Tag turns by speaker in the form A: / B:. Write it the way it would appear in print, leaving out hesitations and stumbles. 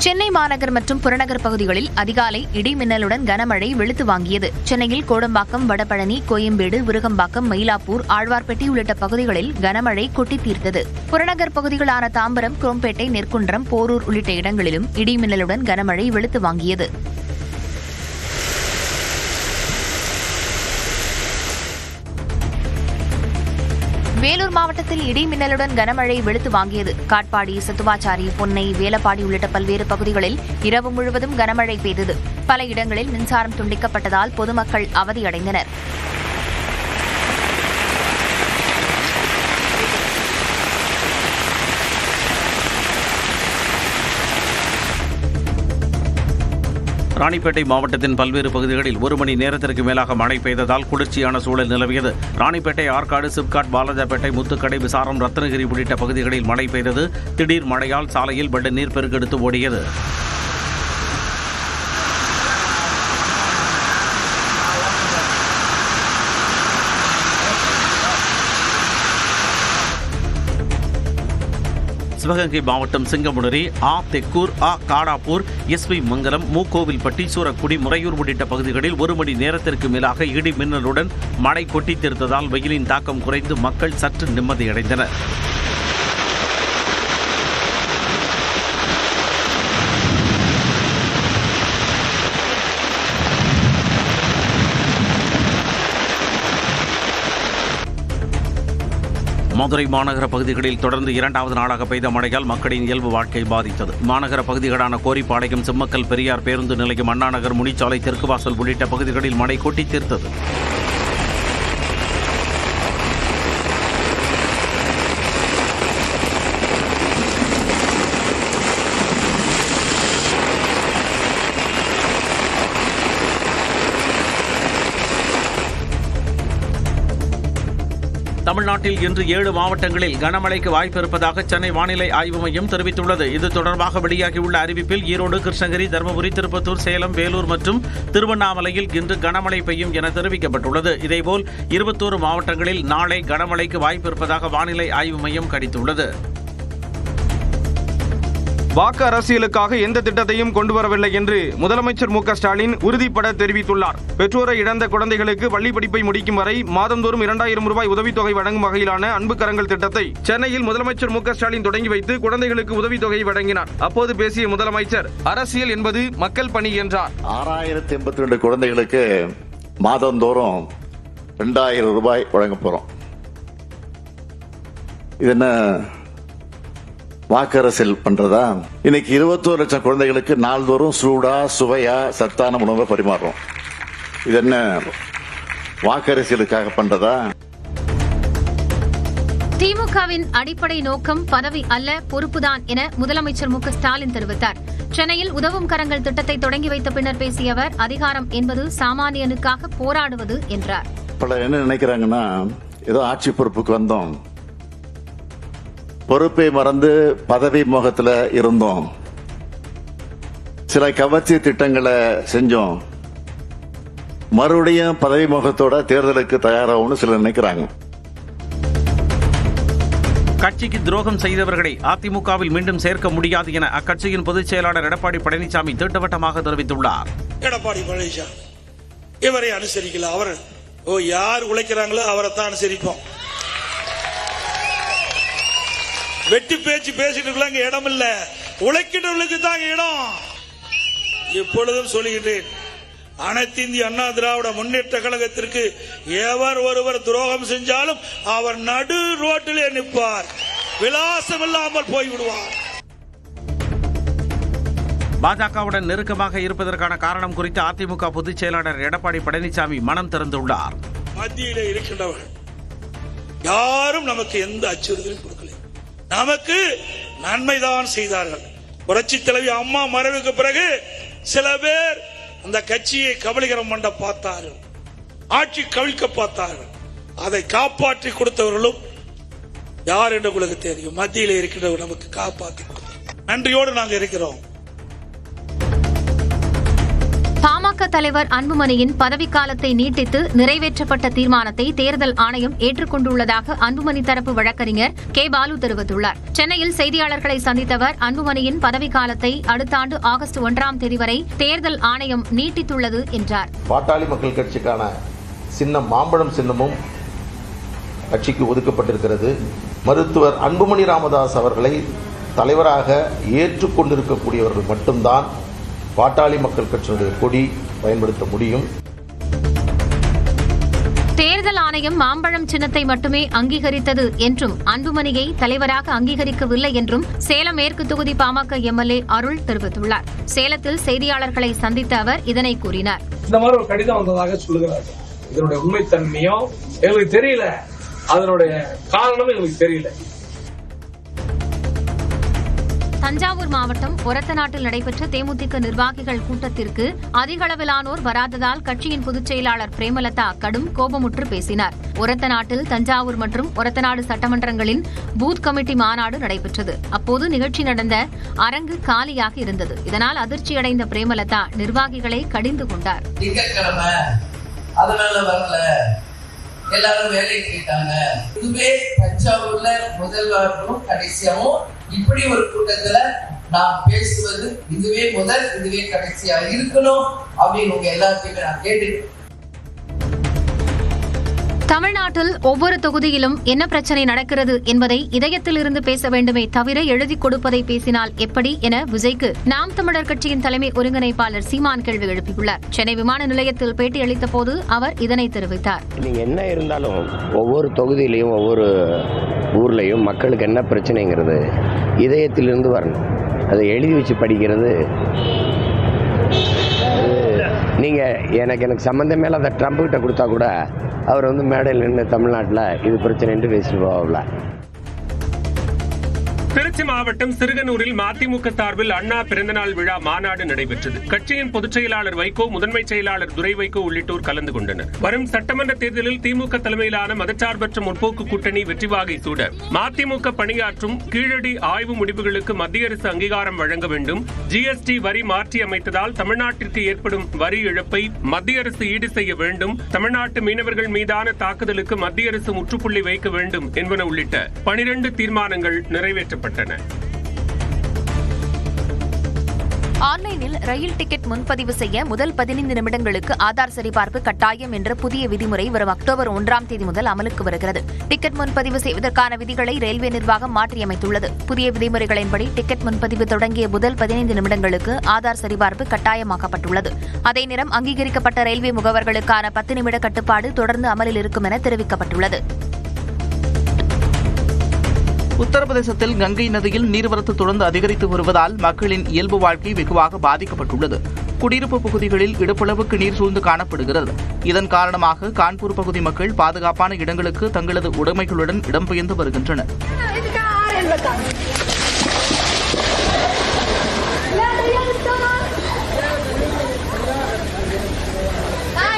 A: சென்னை மாநகர் மற்றும் புறநகர் பகுதிகளில் அதிகாலை இடி மின்னலுடன் கனமழை வெளுத்து வாங்கியது. சென்னையில் கோடம்பாக்கம், வடபழனி, கோயம்பேடு, விருகம்பாக்கம், மயிலாப்பூர், ஆழ்வார்பேட்டை உள்ளிட்ட பகுதிகளில் கனமழை கொட்டி தீர்த்தது. புறநகர் பகுதிகளான தாம்பரம், குரோம்பேட்டை, நெற்குன்றம், போரூர் உள்ளிட்ட இடங்களிலும் இடி மின்னலுடன் கனமழை வெளுத்து வாங்கியது. வேலூர் மாவட்டத்தில் இடி மின்னலுடன் கனமழை வெளுத்து வாங்கியது. காட்பாடி, சத்துவாச்சாரி, பொன்னை, வேலப்பாடி உள்ளிட்ட பல்வேறு பகுதிகளில் இரவு முழுவதும் கனமழை பெய்தது. பல இடங்களில் மின்சாரம் துண்டிக்கப்பட்டதால் பொதுமக்கள் அவதியடைந்தனர்.
B: ராணிப்பேட்டை மாவட்டத்தின் பல்வேறு பகுதிகளில் 1 மணி நேரத்திற்கு மேலாக மழை பெய்ததால் குளிர்ச்சியான சூழல் நிலவியது. ராணிப்பேட்டை, ஆற்காடு, சிப்காட், பாலாஜாப்பேட்டை, முத்துக்கடை, விசாரம், ரத்னகிரி உள்ளிட்ட பகுதிகளில் மழை பெய்தது. திடீர் மழையால் சாலையில் வெள்ள நீர் பெருக்கெடுத்து ஓடியது. சிவகங்கை மாவட்டம் சிங்கமுனரி, தெக்கூர், காடாப்பூர், எஸ்வி மங்கலம், மூக்கோவில்பட்டி, சூரக்குடி, முறையூர் உள்ளிட்ட பகுதிகளில் 1 மணி நேரத்திற்கு மேலாக இடி மின்னலுடன் மழை கொட்டி தீர்த்ததால் வெயிலின் தாக்கம் குறைந்து மக்கள் சற்று நிம்மதியடைந்தனர். மதுரை மாநகர பகுதிகளில் தொடர்ந்து 2வது நாளாக பெய்த மழையால் மக்களின் இயல்பு வாழ்க்கை பாதித்தது. மாநகர பகுதிகளான கோரிப்பாளையம், சிம்மக்கல், பெரியார் பேருந்து நிலையம், அண்ணாநகர், முனிச்சாலை, தெற்குவாசல் உள்ளிட்ட பகுதிகளில் மழை கொட்டி தீர்த்தது. தமிழ்நாட்டில் இன்று 7 மாவட்டங்களில் கனமழைக்கு வாய்ப்பு இருப்பதாக சென்னை வானிலை ஆய்வு மையம் தெரிவித்துள்ளது. இது தொடர்பாக வெளியாகியுள்ள அறிவிப்பில் ஈரோடு, கிருஷ்ணகிரி, தருமபுரி, திருப்பத்தூர், சேலம், வேலூர் மற்றும் திருவண்ணாமலையில் இன்று கனமழை பெய்யும் என தெரிவிக்கப்பட்டுள்ளது. இதேபோல் 21 மாவட்டங்களில் நாளை கனமழைக்கு வாய்ப்பு இருப்பதாக வானிலை ஆய்வு மையம் கணித்துள்ளது.
C: வாக்கு அரசியலுக்காக எந்த திட்டத்தையும் கொண்டுவரவில்லை என்று முதலமைச்சர் மு.க. ஸ்டாலின் உறுதிபட தெரிவித்துள்ளார். பெற்றோரை இழந்த குழந்தைகளுக்கு பள்ளி படிப்பை முடிக்கும் வரை மாதந்தோறும் 2000 ரூபாய் உதவித்தொகை வழங்கும் வகையிலான அன்பு கரங்கள் திட்டத்தை சென்னையில் முதலமைச்சர் மு.க. ஸ்டாலின் தொடங்கி வைத்து குழந்தைகளுக்கு உதவித்தொகையை வழங்கினார். அப்போது பேசிய முதலமைச்சர், அரசியல் என்பது மக்கள் பணி என்றார்.
D: 6082 குழந்தைகளுக்கு மாதந்தோறும் 2000 ரூபாய் வழங்க போறோம். இது என்ன வாக்கு அரசியல் பண்றதா? இன்னைக்கு 21 லட்சம் குழந்தைகளுக்கு நாள்தோறும் சூடா, சுவையா, சத்தான உணவை பரிமாறுறோம். இது என்ன வாக்கு அரசியலுக்காக பண்றதா?
E: திமுகவின் அடிப்படை நோக்கம் பதவி அல்ல, பொறுப்புதான் என முதலமைச்சர் மு.க. ஸ்டாலின் தெரிவித்தார். சென்னையில் உதவும் கரங்கள் திட்டத்தை தொடங்கி வைத்த பின்னர் பேசிய அவர், அதிகாரம் என்பது சாமானியனுக்காக போராடுவது என்றார்.
D: பலர் என்ன நினைக்கிறாங்கன்னா, ஏதோ ஆட்சி பொறுப்புக்கு வந்தோம், பொறுப்பை மறந்து பதவி மோகத்துல இருந்தோம், சில கவர்ச்சி திட்டங்களை செஞ்சோம், மறுபடியும் பதவி மோகத்தோட தேர்தலுக்கு தயாராகும்னு சிலர் நினைக்கிறாங்க.
B: கட்சிக்கு துரோகம் செய்தவர்களை அதிமுகவில் மீண்டும் சேர்க்க முடியாது என அக்கட்சியின் பொதுச் செயலாளர் எடப்பாடி பழனிசாமி திட்டவட்டமாக தெரிவித்துள்ளார்.
F: எடப்பாடி பழனிசாமி இவரை அனுசரிக்கல. அவர் யார் உழைக்கிறாங்களோ அவரை தான் அனுசரிப்போம். வெட்டி பேச்சு பேசிட்டு இடம் இல்ல, உழைக்கிறவர்களுக்கு தான் இடம். எப்பொழுதும் சொல்லுகின்றேன், அனைத்து இந்திய அண்ணா திராவிட முன்னேற்ற கழகத்திற்கு எவர் ஒருவர் துரோகம் செஞ்சாலும் அவர் நடு ரோட்டிலே நிற்பார், விலாசம் இல்லாமல் போய்விடுவார்.
B: பாஜகவுடன் நெருக்கமாக இருப்பதற்கான காரணம் குறித்து அதிமுக பொதுச் செயலாளர் எடப்பாடி பழனிசாமி மனம் திறந்துள்ளார்.
F: மத்தியிலே இருக்கின்றவர்கள் யாரும் நமக்கு எந்த அச்சுறுத்தலும் கொடுக்கல, நமக்கு நன்மைதான் செய்தார்கள். புரட்சி தலைவி அம்மா மறைவுக்கு பிறகு சில பேர் அந்த கட்சியை கபலீகரம் பண்ண பார்த்தார்கள், ஆட்சி கவிழ்க்க பார்த்தார்கள். அதை காப்பாற்றி கொடுத்தவர்களும் யார் என்று உங்களுக்கு தெரியும். மத்தியில் இருக்கின்றவர் நமக்கு காப்பாற்றி நன்றியோடு நாங்கள் இருக்கிறோம்.
E: பாமக பாமக தலைவர் அன்புமணியின் பதவிக்காலத்தை நீட்டித்து நிறைவேற்றப்பட்ட தீர்மானத்தை தேர்தல் ஆணையம் ஏற்றுக்கொண்டுள்ளதாக அன்புமணி தரப்பு வழக்கறிஞர் கே பாலு தெரிவித்துள்ளார். சென்னையில் செய்தியாளர்களை சந்தித்த அவர் அன்புமணியின் பதவிக்காலத்தை அடுத்த ஆண்டு ஆகஸ்ட் 1ஆம் தேதி வரை தேர்தல் ஆணையம் நீட்டித்துள்ளது என்றார்.
G: பாட்டாளி மக்கள் கட்சிக்கான சின்னம் மாம்பழம் சின்னமும் கட்சிக்கு ஒதுக்கப்பட்டிருக்கிறது. மருத்துவர் அன்புமணி ராமதாஸ் அவர்களை தலைவராக ஏற்றுக்கொண்டிருக்கக்கூடியவர்கள் மட்டும்தான் பாட்டாளி மக்கள் கட்சியினுடைய கொடி பயன்படுத்த முடியும்.
E: தேர்தல் ஆணையம் மாம்பழம் சின்னத்தை மட்டுமே அங்கீகரித்தது என்றும் அன்புமணியை தலைவராக அங்கீகரிக்கவில்லை என்றும் சேலம் மேற்கு தொகுதி பாமக எம்எல்ஏ அருள் தெரிவித்துள்ளார். சேலத்தில் செய்தியாளர்களை சந்தித்த அவர் இதனை கூறினார்.
H: இந்த மாதிரி ஒரு கடிதம் வந்ததாக சொல்லுகிறார். இதனுடைய உண்மைத்தன்மையும் எங்களுக்கு தெரியல, அதனுடைய காரணமும் எங்களுக்கு தெரியல.
E: தஞ்சாவூர் மாவட்டம் ஒரத்தநாட்டில் நடைபெற்ற தேமுதிக நிர்வாகிகள் கூட்டத்திற்கு அதிக அளவிலானோர் வராததால் கட்சியின் பொதுச் செயலாளர் பிரேமலதா கடும் கோபமுற்று பேசினார். ஒரத்தநாட்டில் தஞ்சாவூர் மற்றும் ஒரத்தநாடு சட்டமன்றங்களின் பூத் கமிட்டி மாநாடு நடைபெற்றது. அப்போது நிகழ்ச்சி நடந்த அரங்கு காலியாக இருந்தது. இதனால் அதிர்ச்சியடைந்த பிரேமலதா நிர்வாகிகளை கடிந்து கொண்டார்.
I: எல்லாரும் வேலைக்கு போயிட்டாங்க. இதுவே தஞ்சாவூர்ல முதல்வரும் கடைசியாவும் இப்படி ஒரு கூட்டத்துல நாம் பேசுவது இதுவே முதல், இதுவே கடைசியா இருக்கணும் அப்படின்னு உங்க எல்லாத்தையுமே நான் கேட்டுக்கிறேன்.
E: தமிழ்நாட்டில் ஒவ்வொரு தொகுதியிலும் என்ன பிரச்சனை நடக்கிறது என்பதை இதயத்தில் இருந்து பேச வேண்டுமே தவிர எழுதி கொடுப்பதை பேசினால் எப்படி என விஜய்க்கு நாம் தமிழர் கட்சியின் தலைமை ஒருங்கிணைப்பாளர் சீமான் கேள்வி எழுப்பியுள்ளார். சென்னை விமான நிலையத்தில் பேட்டியளித்த போது அவர் இதனை தெரிவித்தார்.
J: நீங்க என்ன இருந்தாலும் ஒவ்வொரு தொகுதியிலையும் ஒவ்வொரு ஊர்லயும் மக்களுக்கு என்ன பிரச்சனைங்கிறது இதயத்திலிருந்து வரணும். அதை எழுதி வச்சு படிக்கிறது நீங்க எனக்கு சம்பந்தமே அதை ட்ரம்ப் கிட்ட கொடுத்தா கூட அவர் மேடையில் நின்று தமிழ்நாட்டில் இது பிரச்சனை என்று பேசிட்டு போகல.
K: திருச்சி மாவட்டம் சிறுகனூரில் மதிமுக சார்பில் அண்ணா பிறந்தநாள் விழா மாநாடு நடைபெற்றது. கட்சியின் பொதுச் செயலாளர் வைகோ, முதன்மை செயலாளர் துரை வைகோ உள்ளிட்டோர் கலந்து கொண்டனர். வரும் சட்டமன்ற தேர்தலில் திமுக தலைமையிலான மதச்சார்பற்ற முற்போக்கு கூட்டணி வெற்றி வாகை சூட மதிமுக பணியாற்றும் கீழடி ஆய்வு முடிவுகளுக்கு மத்திய அரசு அங்கீகாரம் வழங்க வேண்டும். ஜிஎஸ்டி வரி மாற்றி அமைத்ததால் தமிழ்நாட்டிற்கு ஏற்படும் வரி இழப்பை மத்திய அரசு ஈடு செய்ய வேண்டும். தமிழ்நாட்டு மீனவர்கள் மீதான தாக்குதலுக்கு மத்திய அரசு முற்றுப்புள்ளி வைக்க வேண்டும் என்பன உள்ளிட்ட 12 தீர்மானங்கள் நிறைவேற்றப்பட்டன.
A: ஆன்லைனில் ரயில் டிக்கெட் முன்பதிவு செய்ய முதல் 15 நிமிடங்களுக்கு ஆதார் சரிபார்ப்பு கட்டாயம் என்ற புதிய விதிமுறை வரும் அக்டோபர் 1ஆம் தேதி முதல் அமலுக்கு வருகிறது. டிக்கெட் முன்பதிவு செய்வதற்கான விதிகளை ரயில்வே நிர்வாகம் மாற்றியமைத்துள்ளது. புதிய விதிமுறைகளின்படி டிக்கெட் முன்பதிவு தொடங்கிய முதல் 15 நிமிடங்களுக்கு ஆதார் சரிபார்ப்பு கட்டாயமாக்கப்பட்டுள்ளது. அதே நேரம் அங்கீகரிக்கப்பட்ட ரயில்வே முகவர்களுக்கான 10 நிமிட கட்டுப்பாடு தொடர்ந்து அமலில் இருக்கும் என தெரிவிக்கப்பட்டுள்ளது.
L: உத்தரப்பிரதேசத்தில் கங்கை நதியில் நீர்வரத்து தொடர்ந்து அதிகரித்து வருவதால் மக்களின் இயல்பு வாழ்க்கை வெகுவாக பாதிக்கப்பட்டுள்ளது. குடியிருப்பு பகுதிகளில் இடுப்பளவுக்கு நீர் சூழ்ந்து காணப்படுகிறது. இதன் காரணமாக கான்பூர் பகுதி மக்கள் பாதுகாப்பான இடங்களுக்கு தங்களது உடைமைகளுடன் இடம்பெயர்ந்து வருகின்றனர்.